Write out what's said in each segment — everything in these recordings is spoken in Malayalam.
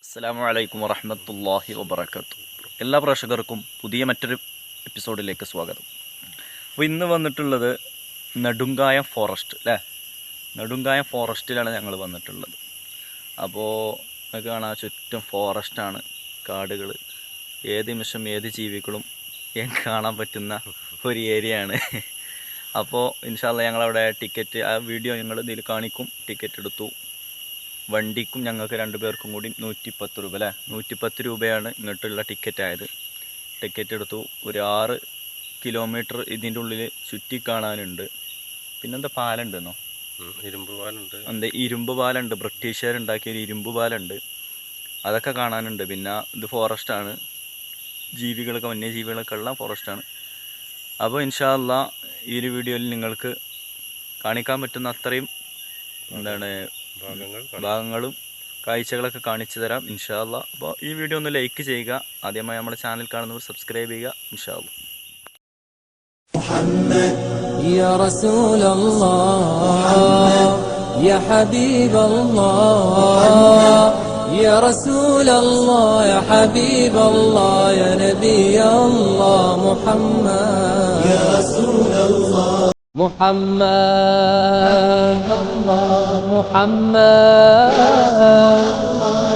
അസ്സലാമു അലൈക്കും വറഹ്മത്തുള്ളാഹി വബറകാതുഹു. എല്ലാ പ്രേക്ഷകർക്കും പുതിയ മറ്റൊരു എപ്പിസോഡിലേക്ക് സ്വാഗതം. അപ്പോൾ ഇന്ന് വന്നിട്ടുള്ളത് നെടുങ്കായം ഫോറസ്റ്റ് അല്ലേ, നെടുങ്കായം ഫോറസ്റ്റിലാണ് ഞങ്ങൾ വന്നിട്ടുള്ളത്. അപ്പോൾ നമുക്ക് കാണാൻ ചുറ്റും ഫോറസ്റ്റാണ്, കാടുകൾ, ഏത് നിമിഷം ഏത് ജീവികളും കാണാൻ പറ്റുന്ന ഒരു ഏരിയയാണ്. അപ്പോൾ ഇൻഷാ അല്ലാഹ് ഞങ്ങളവിടെ ടിക്കറ്റ്, ആ വീഡിയോ ഞങ്ങൾ ഇതിൽ കാണിക്കും. ടിക്കറ്റ് എടുത്തു. വണ്ടിക്കും ഞങ്ങൾക്ക് 2 പേർക്കും കൂടി 110 രൂപ അല്ലേ, 110 രൂപയാണ് ഇങ്ങോട്ടുള്ള ടിക്കറ്റ് ആയത്. ടിക്കറ്റ് എടുത്തു. ഒരു 6 കിലോമീറ്റർ ഇതിൻ്റെ ഉള്ളിൽ ചുറ്റി കാണാനുണ്ട്. പിന്നെന്താ പാലുണ്ടെന്നോ, ഇരുമ്പ് പാലുണ്ട്. എന്താ ഇരുമ്പ് പാലുണ്ട്, ബ്രിട്ടീഷുകാരുണ്ടാക്കിയ ഒരു ഇരുമ്പ് പാലുണ്ട്, അതൊക്കെ കാണാനുണ്ട്. പിന്നെ ഇത് ഫോറസ്റ്റാണ്, ജീവികളൊക്കെ, വന്യജീവികളൊക്കെ ഉള്ള ഫോറസ്റ്റാണ്. അപ്പോൾ ഇൻഷാ അല്ലാഹ് ഈ ഒരു വീഡിയോയിൽ നിങ്ങൾക്ക് കാണിക്കാൻ പറ്റുന്ന അത്രയും എന്താണ് ഭാഗങ്ങളും കാഴ്ചകളൊക്കെ കാണിച്ചു തരാം ഇൻഷാ അല്ലാഹ്. അപ്പോൾ ഈ വീഡിയോ ഒന്ന് ലൈക്ക് ചെയ്യുക. ആദ്യമായി നമ്മുടെ ചാനൽ കാണുന്നവർ സബ്സ്ക്രൈബ് ചെയ്യുക ഇൻഷാ അല്ലാഹ്. يا رسول الله يا حبيب الله يا رسول الله يا حبيب الله يا نبي الله محمد يا رسول الله محمد محمد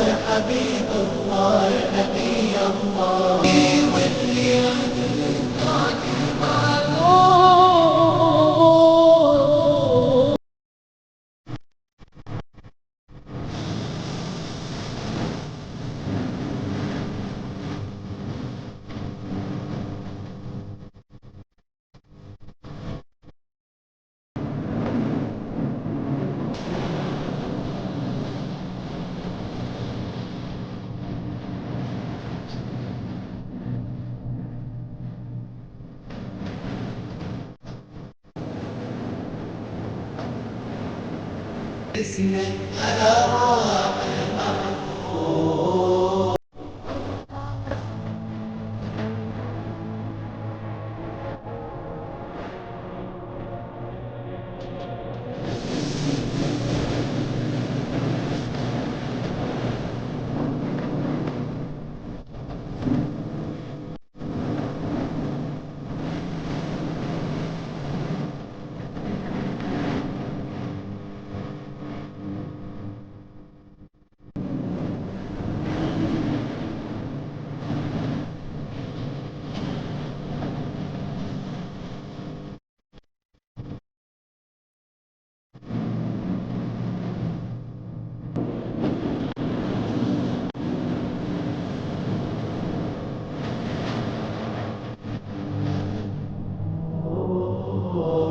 يا حبيب الله يا نبي الله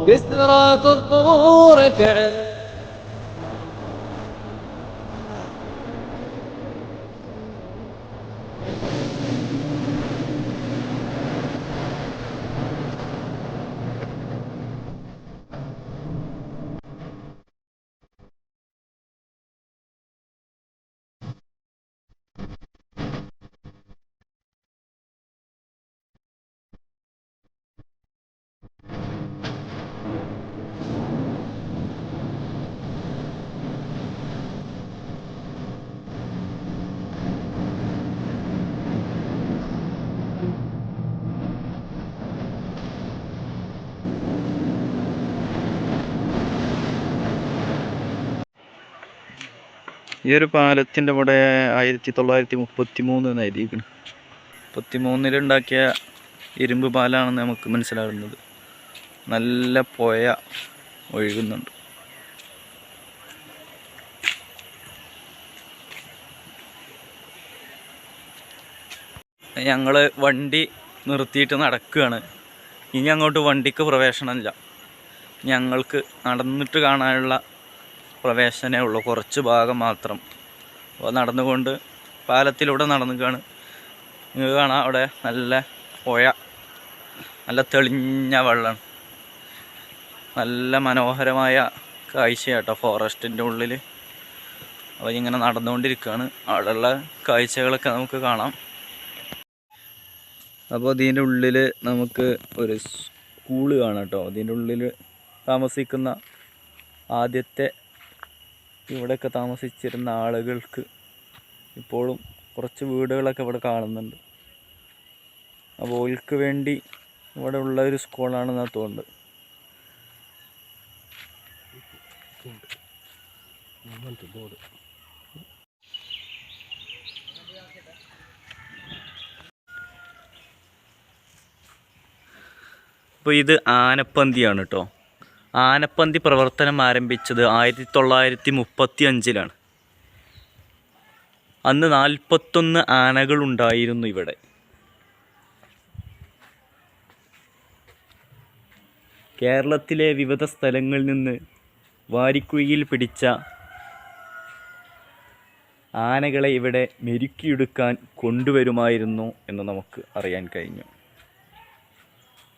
كسرات الظهور فعل ഈ ഒരു പാലത്തിൻ്റെ ഇവിടെ 1933 എഴുതിയിരിക്കുന്നു. 33 ഉണ്ടാക്കിയ ഇരുമ്പ് പാലാണെന്ന് നമുക്ക് മനസ്സിലാകുന്നത്. നല്ല പുഴ ഒഴുകുന്നുണ്ട്. ഞങ്ങൾ വണ്ടി നിർത്തിയിട്ട് നടക്കുകയാണ്. ഇനി അങ്ങോട്ട് വണ്ടിക്ക് പ്രവേശനമില്ല, ഞങ്ങൾക്ക് നടന്നിട്ട് കാണാനുള്ള പ്രവേശനമേ ഉള്ളൂ, കുറച്ച് ഭാഗം മാത്രം. അപ്പോൾ നടന്നുകൊണ്ട് പാലത്തിലൂടെ നടന്നുകയാണ്. നിങ്ങൾക്ക് കാണാം അവിടെ നല്ല പുഴ, നല്ല തെളിഞ്ഞ വെള്ളമാണ്, നല്ല മനോഹരമായ കാഴ്ചയാട്ടോ ഫോറസ്റ്റിൻ്റെ ഉള്ളിൽ. അപ്പോൾ ഇങ്ങനെ നടന്നുകൊണ്ടിരിക്കുകയാണ്. അവിടെയുള്ള കാഴ്ചകളൊക്കെ നമുക്ക് കാണാം. അപ്പോൾ ഇതിൻ്റെ ഉള്ളിൽ നമുക്ക് ഒരു സ്കൂള് കാണാം കേട്ടോ. ഇതിൻ്റെ ഉള്ളിൽ താമസിക്കുന്ന ആദ്യത്തെ ഇവിടെയൊക്കെ താമസിച്ചിരുന്ന ആളുകൾക്ക് ഇപ്പോഴും കുറച്ച് വീടുകളൊക്കെ ഇവിടെ കാണുന്നുണ്ട്. അപ്പോൾ ഓൽക്ക് വേണ്ടി ഇവിടെ ഉള്ള ഒരു സ്കൂളാണെന്നാണ് തോന്നുന്നത്. അപ്പോൾ ഇത് ആനപ്പന്തിയാണ് കേട്ടോ. ആനപ്പന്തി പ്രവർത്തനം ആരംഭിച്ചത് 1935-ലാണ്. അന്ന് 41 ആനകളുണ്ടായിരുന്നു ഇവിടെ. കേരളത്തിലെ വിവിധ സ്ഥലങ്ങളിൽ നിന്ന് വാരിക്കുഴിയിൽ പിടിച്ച ആനകളെ ഇവിടെ മെരുക്കിയെടുക്കാൻ കൊണ്ടുവരുമായിരുന്നു എന്ന് നമുക്ക് അറിയാൻ കഴിഞ്ഞു.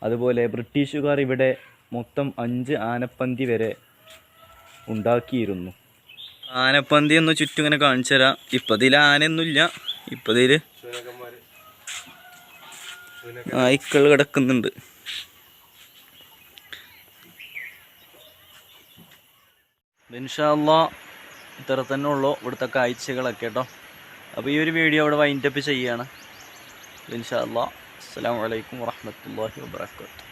അതുപോലെ ബ്രിട്ടീഷുകാർ ഇവിടെ മൊത്തം 5 ആനപ്പന്തി വരെ ഉണ്ടാക്കിയിരുന്നു. ആനപ്പന്തി ഒന്ന് ചുറ്റും ഇങ്ങനെ കാണിച്ചു തരാം. ഇപ്പം ഇതിൽ ആനയൊന്നുമില്ല. ഇപ്പം ഇതിൽ നായ്ക്കൾ കിടക്കുന്നുണ്ട്. ഇൻഷാ അല്ലാഹ് ഇത്ര തന്നെ ഉള്ളൂ ഇവിടുത്തെ കാഴ്ചകളൊക്കെ കേട്ടോ. അപ്പോൾ ഈ ഒരു വീഡിയോ ഇവിടെ വൈൻഡപ്പ് ചെയ്യുകയാണ്. ഇൻഷാ അല്ലാഹ്. അസ്സലാമു അലൈക്കും വറഹ്മത്തുള്ളാഹി വബറകാതുഹു.